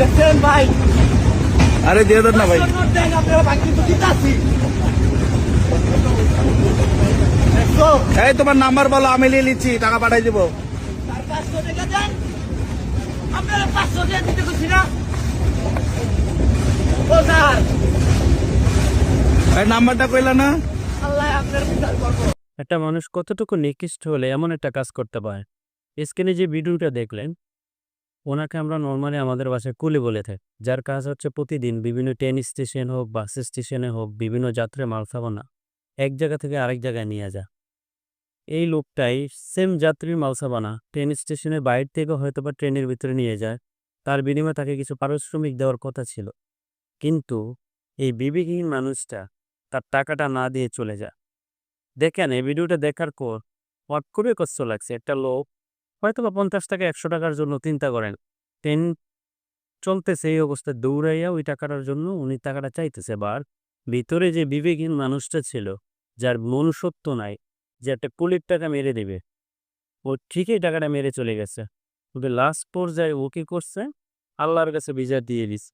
দেখছেন ভাই, আরে দিয়ে দেন না ভাই। নোট দেন, আপনারা ভাই কিন্তু দিতাছি। দেখছো? এই তোমার নাম্বার বলো, আমি নিয়ে নিচ্ছি, টাকা পাঠাই দিব। তার 500 টাকা দেন, আপনারা 500 টাকা দিতে করছি না? ও স্যার, এই নাম্বারটা কইলা না? আল্লাহ আপনার বিচার করবো। একটা মানুষ কতটুকু নিকৃষ্ট হলে এমন একটা কাজ করতে পারে। স্ক্রিনে যে ভিডিওটা দেখলেন, ওনাকে আমরা নর্মালি আমাদের বাসায় কুলি বলে থাকি, যার কাজ হচ্ছে প্রতিদিন বিভিন্ন ট্রেন স্টেশন হোক, বাস স্টেশনে হোক, বিভিন্ন যাত্রী মালসাবানা এক জায়গা থেকে আরেক জায়গায় নিয়ে যায়। এই লোকটাই সেম যাত্রীর মালসাবানা ট্রেন স্টেশনের বাইরে থেকে হয়তো বা ট্রেনের ভিতরে নিয়ে যায়, তার বিনিময়ে তাকে কিছু পারিশ্রমিক দেওয়ার কথা ছিল, কিন্তু এই বিবেকহীন মানুষটা তার টাকাটা না দিয়ে চলে যায়। দেখেন, এই ভিডিওটা দেখার পর আমার খুবই কষ্ট লাগছে। একটা লোক হয়তো বা 50 টাকা 100 টাকার জন্য চিন্তা করেন, ট্রেন চলতেছে এই অবস্থায় দৌড়াইয়া ওই টাকাটার জন্য উনি টাকাটা চাইতেছে। বার ভিতরে যে বিবেকহীন মানুষটা ছিল, যার মনুষ্যত্ব নাই, যে একটা কুলির টাকা মেরে দেবে, ও ঠিকই টাকাটা মেরে চলে গেছে। তবে লাস্ট পর্যায়ে ও কি করছে, আল্লাহর কাছে বিচার দিয়ে দিস।